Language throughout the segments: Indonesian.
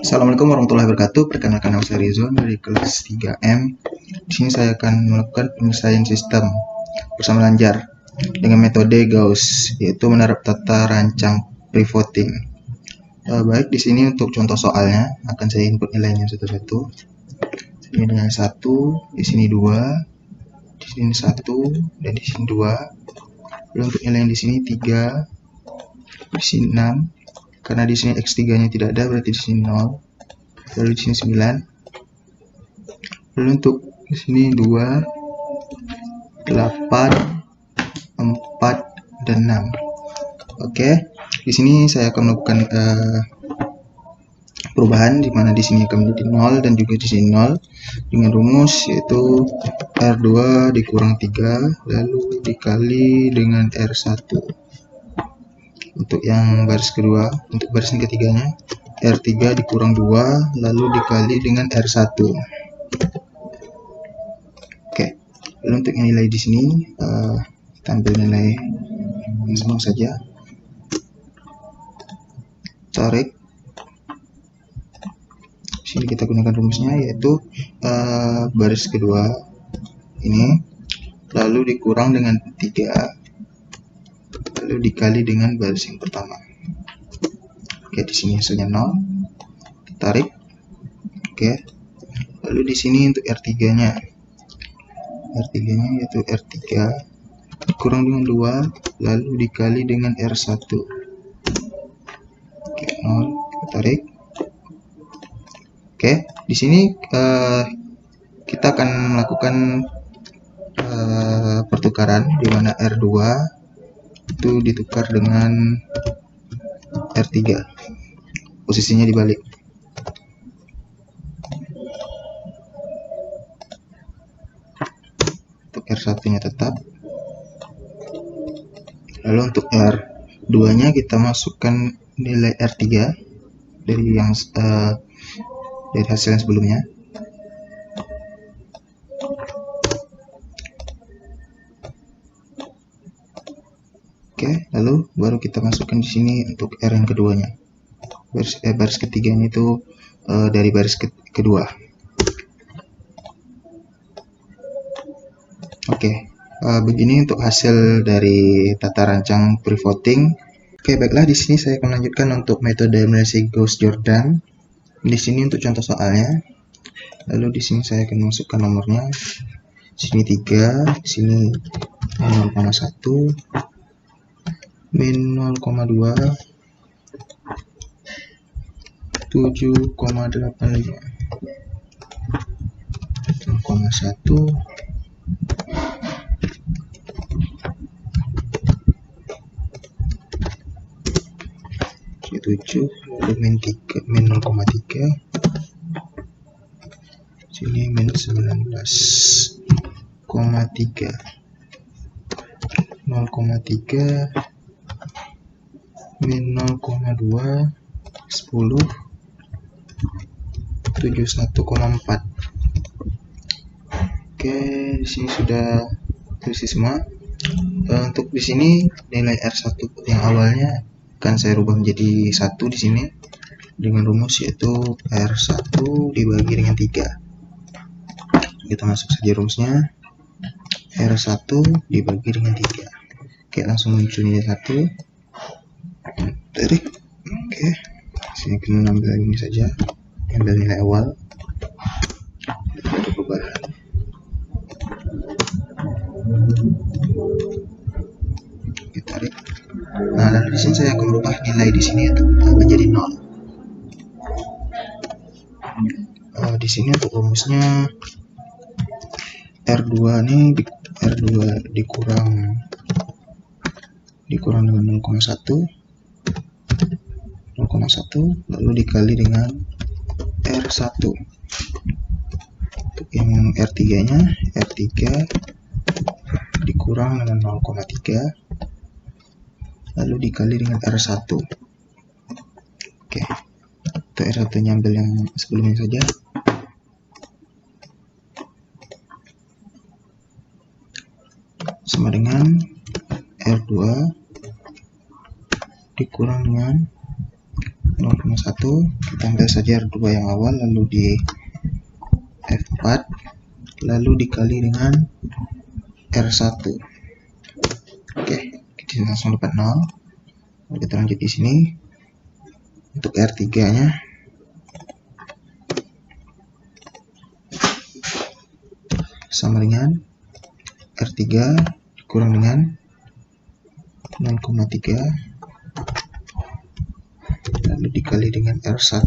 Assalamualaikum warahmatullahi wabarakatuh. Perkenalkan nama saya Rizwan dari kelas 3M. Di sini saya akan melakukan penyelesaian sistem bersama Lanjar dengan metode Gauss, yaitu menerap tata rancang prevoting. Baik, di sini untuk contoh soalnya akan saya input nilainya satu-satu. Ini nilai 1, di sini 2, di sini 1, dan di sini 2. Lalu untuk nilai yang di sini 3, di sini 6. Karena di sini X3-nya tidak ada, berarti di sini 0. Lalu di sini 9. Lalu untuk di sini 2, 8, 4, dan 6. Oke, di sini saya akan melakukan perubahan di mana di sini akan menjadi 0 dan juga di sini 0 dengan rumus yaitu R2 dikurang 3 lalu dikali dengan R1. Untuk yang baris kedua, untuk baris yang ketiganya R3 dikurang 2 lalu dikali dengan R1. Oke, lalu untuk yang nilai di sini kita ambil nilai yang sama saja, tarik. Di sini kita gunakan rumusnya yaitu baris kedua ini lalu dikurang dengan 3 lalu dikali dengan baris yang pertama. Oke, di sini hasilnya 0. Tarik. Oke. Lalu di sini untuk R3-nya. R3-nya yaitu R3 dikurang dengan 2 lalu dikali dengan R1. Oke, 0. Kita tarik. Oke, di sini kita akan melakukan pertukaran di mana R2 itu ditukar dengan R3. Posisinya dibalik. Untuk R1-nya tetap. Lalu untuk R2-nya kita masukkan nilai R3 dari yang dari hasil yang sebelumnya. Oke, lalu baru kita masukkan di sini untuk R yang keduanya. Baris ketiganya itu dari baris kedua. Oke, begini untuk hasil dari tata rancang prevoting. Oke, baiklah, di sini saya akan melanjutkan untuk metode eliminasi Gauss-Jordan. Di sini untuk contoh soalnya. Lalu di sini saya akan masukkan nomornya. Di sini 3, di sini 0,1, min 0,2, 7,85, 0,1, 7, lalu min 3, min 0,3, sini min 19,3, 0,3, min 0,2, 10, 71,4. Oke, di sini sudah terisi semua. Untuk di sini nilai R1 yang awalnya akan saya rubah menjadi 1 di sini dengan rumus yaitu R1 dibagi dengan 3. Kita masuk saja rumusnya. R1 dibagi dengan 3. Oke, langsung muncul nilai 1. Tarik. Oke, sini kita ambil ini saja, ambil nilai awal. Ada perubahan. Kita tarik. Nah, lalu di sini saya akan merubah nilai di sini untuk menjadi 0. Di sini untuk rumusnya R2 ini R2 dikurang dengan 0,1 lalu dikali dengan R1. Untuk yang R3-nya R3 dikurang dengan 0,3 lalu dikali dengan R1. Oke, untuk R1-nya ambil yang sebelumnya saja. Sama dengan R2 dikurang dengan 0,1 kita ambil saja R2 yang awal, lalu di F4, lalu dikali dengan R1. Oke, kita langsung dapat 0. Lalu kita lanjut di sini. Untuk R3 nya sama dengan R3 kurang dengan 0,3 lalu dikali dengan R1.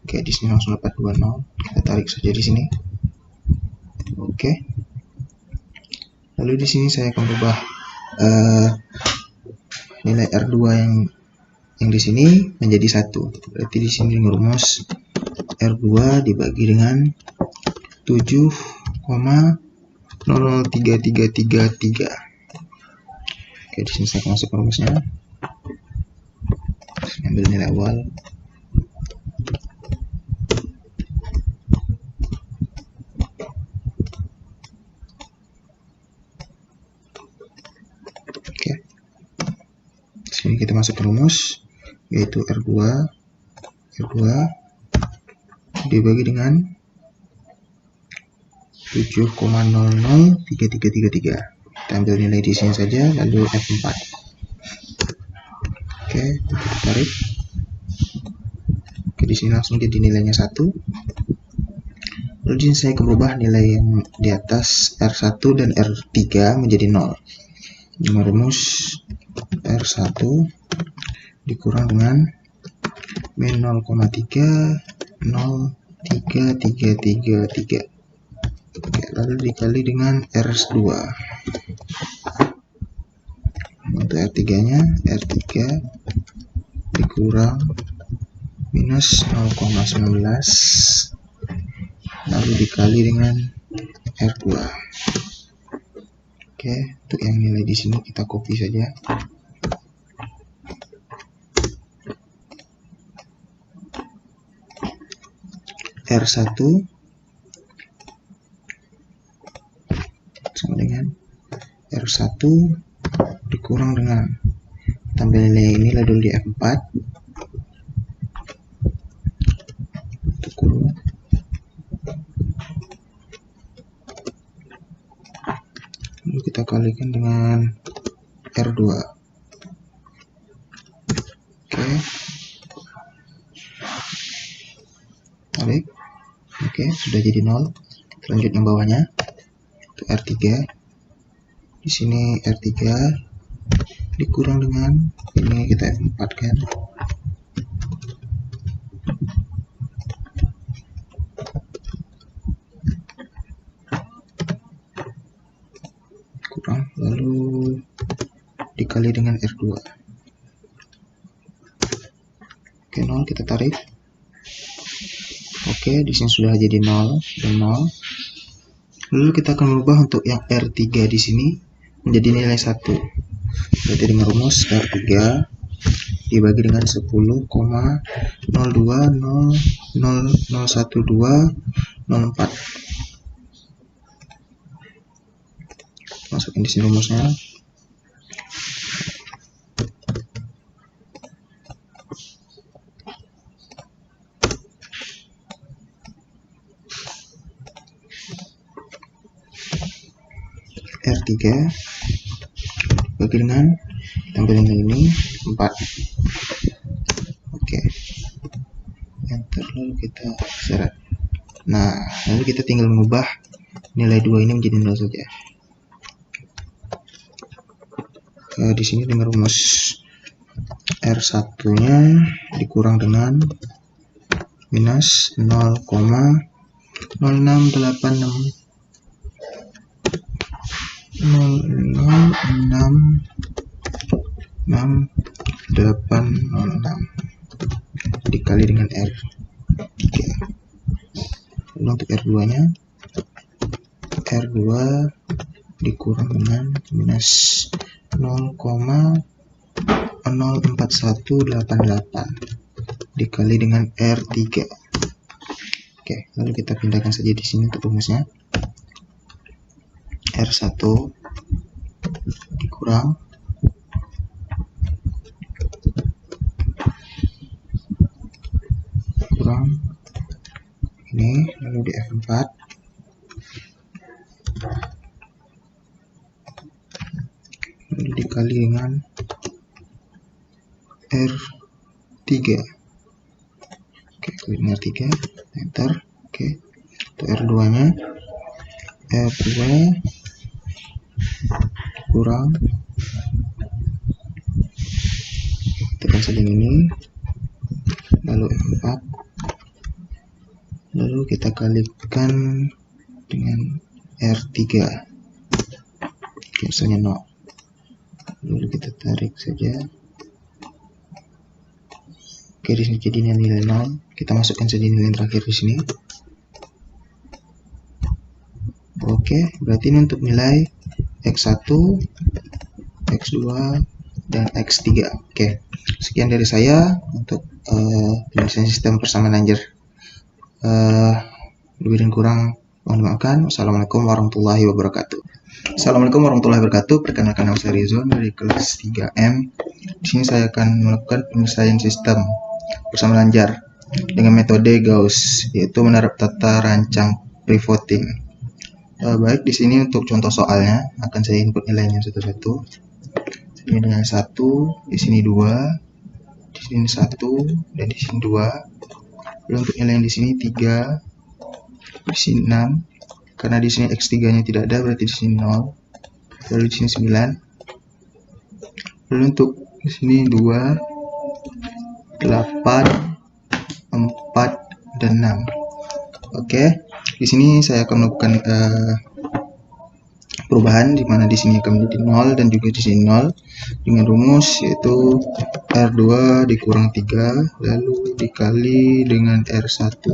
Oke, di sini langsung dapat 20. Kita tarik saja di sini. Oke. Lalu di sini saya akan ubah nilai R2 yang di sini menjadi 1. Berarti di sini rumus R2 dibagi dengan 7,00333. Oke, di sini saya akan masuk rumusnya. Ambil nilai awal. Oke. Di sini kita masuk ke rumus, yaitu R2 dibagi dengan 7,003333. Kita ambil nilai di sini saja, lalu F4. Oke, kita tarik. Oke, di sini langsung jadi nilainya 1. Lalu di sini saya akan berubah nilai yang di atas R1 dan R3 menjadi 0. Dengan rumus R1 dikurang dengan min 0,30333. Oke, lalu dikali dengan R2. Untuk R3 nya R3 dikurang minus 0,19 lalu dikali dengan R2. Oke, untuk yang nilai di sini kita copy saja. R1 sama dengan R1 dikurang dengan, tambah nilai ini lalu di F4 kurung lalu kita kalikan dengan R2. Oke, tarik. Oke, sudah jadi 0. Lanjut yang bawahnya. Untuk R3 di sini R3 dikurang dengan ini, kita F4 kan. Kurang lalu dikali dengan R2. Oke, 0 kita tarik. Oke, di sini sudah jadi 0 dan 0. Lalu kita akan merubah untuk yang R3 di sini menjadi nilai 1. Berarti dengan rumus R3 dibagi dengan 10,0200001204. Masukin di sini rumusnya. R3 bagi dengan tambahan ini 4. Oke, enter, lalu kita seret. Nah, lalu kita tinggal mengubah nilai 2 ini menjadi 0 saja. Di sini dengan rumus R1 nya dikurang dengan minus 0,0686 dikali dengan R. Oke. Lalu untuk R2 nya R2 dikurang dengan minus 0,04188 dikali dengan R3. Oke, lalu kita pindahkan saja di sini untuk rumusnya. R1 dikurang kurang ini, lalu di F4 lalu dikali dengan R3. Oke, klik R3, enter. Oke, untuk R2 nya R2 kurang, tekan saja ini, lalu F4, lalu kita kalikan dengan R3, misalnya 0, lalu kita tarik saja. Oke, di sini jadi nilai 0, kita masukkan saja nilai yang terakhir di sini. Oke, berarti ini untuk nilai X1, X2, dan X3. Oke, sekian dari saya untuk penyelesaian sistem persamaan Langer. Lebih dan kurang mohon dimaafkan. Wassalamualaikum warahmatullahi wabarakatuh. Assalamualaikum warahmatullahi wabarakatuh. Perkenalkan, nama saya Rizwan dari kelas 3M. Di sini saya akan melakukan penyelesaian sistem persamaan Langer dengan metode Gauss, yaitu menerap tata rancang pivoting. Baik, di sini untuk contoh soalnya akan saya input nilainya satu-satu. Ini dengan 1, di sini 2, di sini 1, dan di sini 2. Lalu untuk nilai yang di sini 3, di sini 6. Karena di sini X3-nya tidak ada, berarti di sini 0. Lalu di sini 9. Lalu untuk di sini 2, 8, 4, dan 6. Oke, di sini saya akan melakukan perubahan, di mana di sini akan menjadi 0 dan juga di sini 0 dengan rumus yaitu R2 dikurang 3 lalu dikali dengan R1.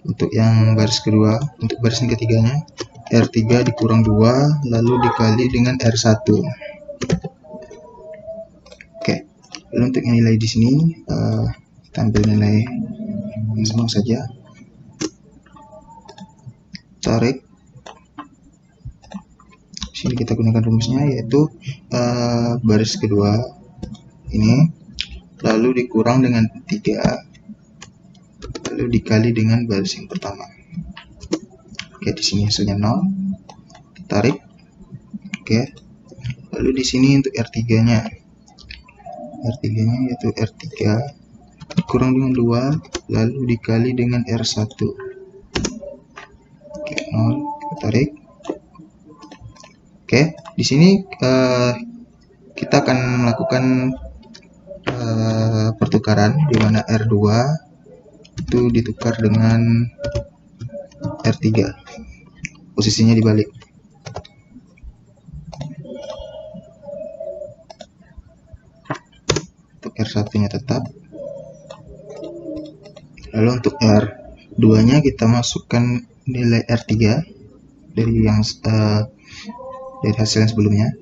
Untuk yang baris kedua, untuk baris yang ketiganya R3 dikurang 2 lalu dikali dengan R1. Oke, lalu untuk yang nilai di sini kita ambil nilai yang sama saja, tarik. Sini kita gunakan rumusnya yaitu baris kedua ini lalu dikurang dengan 3 lalu dikali dengan baris yang pertama. Oke, di sini hasilnya 0. Tarik. Oke. Lalu di sini untuk R3-nya. R3-nya yaitu R3 dikurang dengan 2 lalu dikali dengan R1. Oke, 0. Kita tarik. Oke, di sini kita akan melakukan pertukaran di mana R2 itu ditukar dengan R3, posisinya dibalik. Untuk R1 nya tetap, lalu untuk R2 nya kita masukkan nilai R3 dari yang dari hasil yang sebelumnya.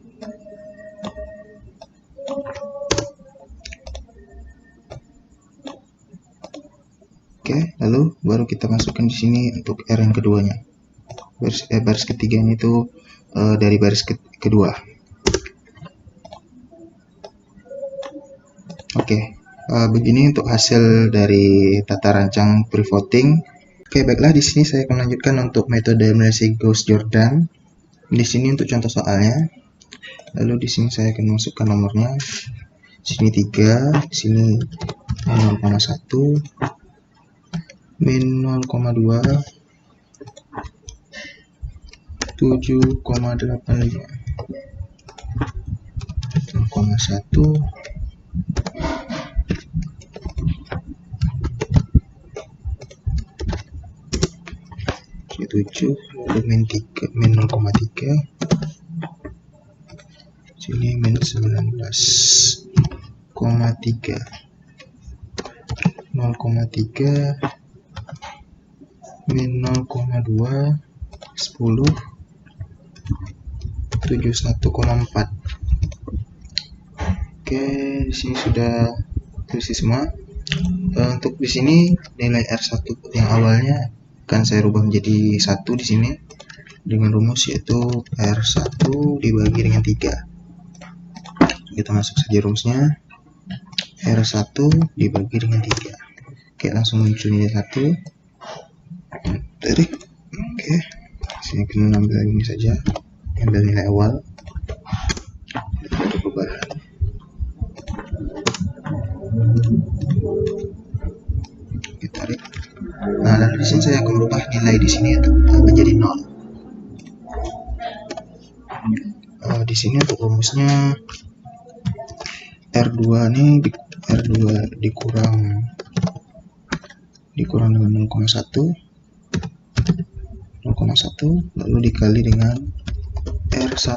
Oke, lalu baru kita masukkan di sini untuk R yang keduanya. Baris ketiganya itu dari baris kedua. Oke, begini untuk hasil dari tata rancang pivoting. Oke, baiklah, di sini saya akan melanjutkan untuk metode menyelesaikan Gauss-Jordan. Di sini untuk contoh soalnya. Lalu di sini saya akan masukkan nomornya. Di sini 3, di sini 0,1, min 0,2, 7,85, 0,1, 7, lalu min 3, min 0,3, sini min 19,3, 0,3, min 0,2, 10, 71,4. Oke, di sini sudah terisi semua. Untuk di sini nilai R1 yang awalnya akan saya rubah menjadi 1 di sini dengan rumus yaitu R1 dibagi dengan 3. Kita masuk saja rumusnya, R1 dibagi dengan 3. Oke, langsung muncul nilai 1. Tarik. Oke, sini kita ambil ini saja, ambil nilai awal. Ada perubahan. Oke, tarik. Nah, lalu di sini saya akan merubah nilai di sini menjadi 0. Di sini untuk rumusnya R2 ini R2 dikurang dengan 0,1 lalu dikali dengan R1.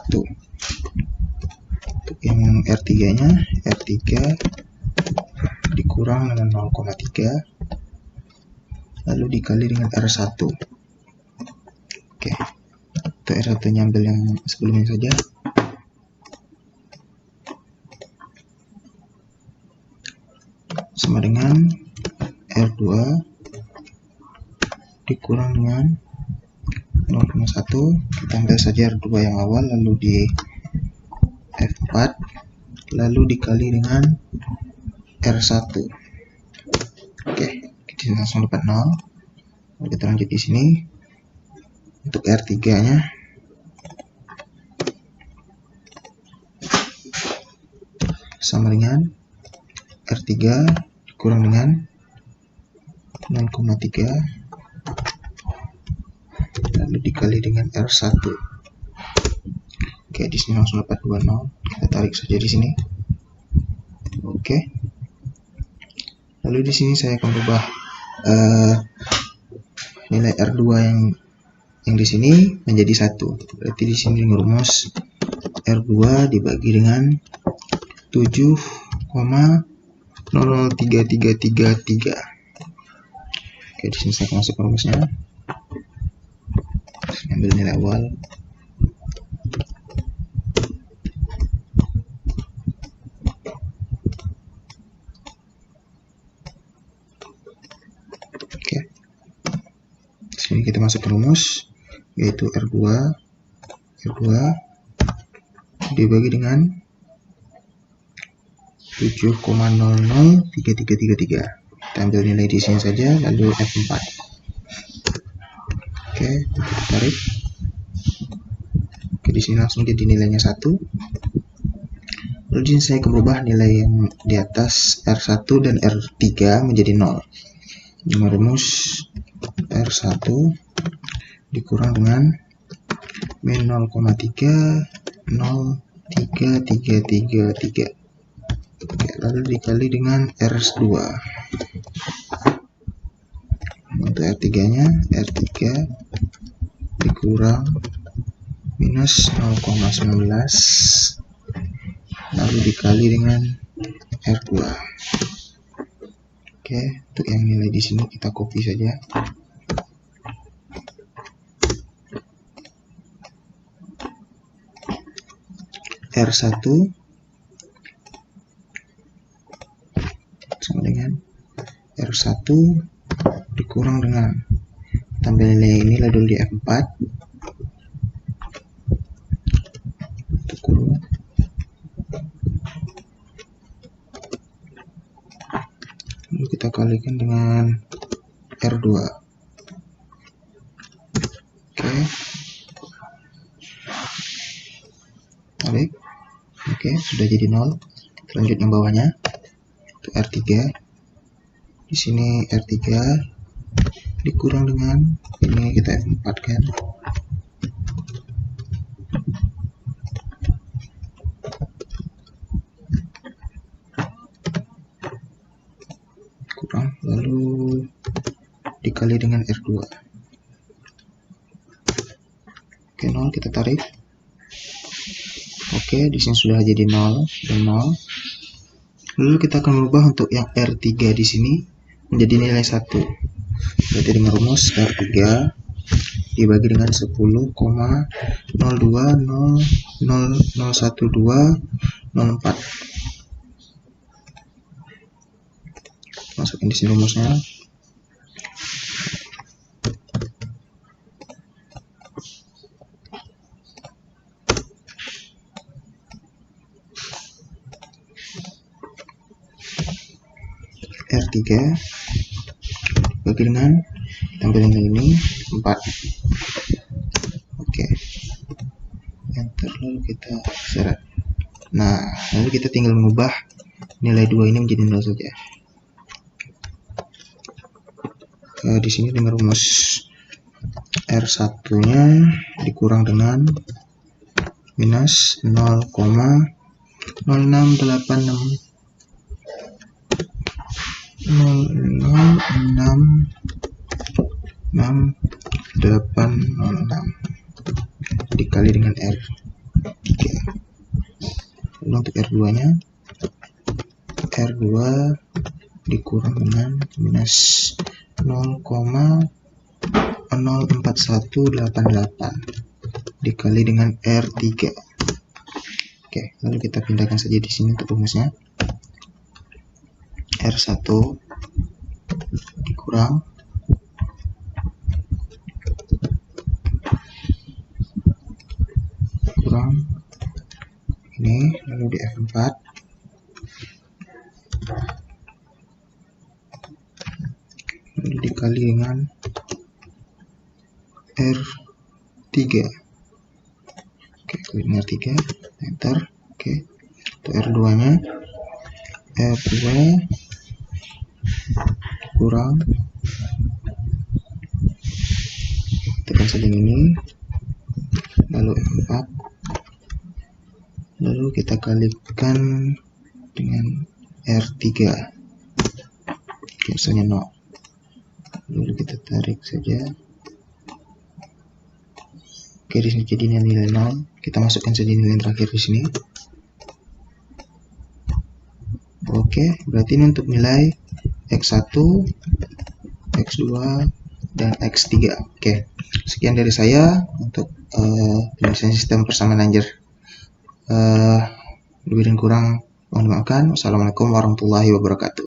Untuk yang R3 nya R3 dikurang dengan 0,3 lalu dikali dengan R1. Oke, untuk R1 nya ambil yang sebelumnya saja. Sama dengan R2 dikurang dengan 0,1. Kita ambil saja R2 yang awal lalu di F4 lalu dikali dengan R1. Oke, kita langsung dapat 0. Lalu kita lanjut di sini. Untuk R3 nya sama dengan R3 dikurang dengan 0,3 lalu dikali dengan R1. Oke, di sini langsung dapat 20. Kita tarik saja di sini. Oke. Lalu di sini saya akan ubah nilai R2 yang di sini menjadi 1. Berarti di sini rumus R2 dibagi dengan 7,03333. Oke, di sini saya akan masuk rumusnya. Ambil nilai awal. Oke. Di sini kita masuk ke rumus yaitu R2 dibagi dengan 7,003333. Kita ambil nilai di sini saja lalu F4. Oke, kita tarik. Oke, di sini langsung jadi nilainya 1. Lalu di sini saya akan berubah nilai yang di atas R1 dan R3 menjadi 0. Dengan rumus R1 dikurang dengan min 0,30333. Oke, lalu dikali dengan R2. Untuk R3 nya R3 dikurang minus 0,19 lalu dikali dengan R2. Oke, untuk yang nilai di sini kita copy saja. R1 sama dengan R1 dikurang dengan tambah nilai ini lalu di F4 kurung lalu kita kalikan dengan R2. Oke, tarik. Oke, sudah jadi 0. Lanjut yang bawahnya untuk R3. Di sini R3 dikurang dengan ini kita F4 kan. Kurang lalu dikali dengan R2. Oke, 0 kita tarik. Oke, di sini sudah jadi 0 dan 0. Lalu kita akan merubah untuk yang R3 di sini menjadi nilai 1. Berarti dengan rumus R3 dibagi dengan 10,0200001204. Masukin di sini rumusnya. R3 bagi dengan tampilan ini 4. Oke, enter, lalu kita seret. Nah, lalu kita tinggal mengubah nilai 2 ini menjadi 0 saja. Di sini dengan rumus R1 nya dikurang dengan minus 0,0686 dikali dengan R. Oke. Lalu untuk R2 nya R2 dikurang dengan minus 0,04188 dikali dengan R3. Oke, lalu kita pindahkan saja di sini untuk rumusnya. R1 dikurang ini, lalu di F4 lalu dikali dengan R3. Oke, klik dengan R3, enter. Oke, untuk R2 nya R2 kurang, tekan saja ini, lalu F4, lalu kita kalikan dengan R3. Oke, misalnya 0, lalu kita tarik saja. Oke, di sini jadi nilai 0. Kita masukkan saja nilai yang terakhir di sini. Oke, berarti ini untuk nilai X1, X2, dan X3. Oke, sekian dari saya untuk penyelesaian sistem persamaan lanjar. Lebih dan kurang mohon dimaafkan. Wassalamualaikum warahmatullahi wabarakatuh.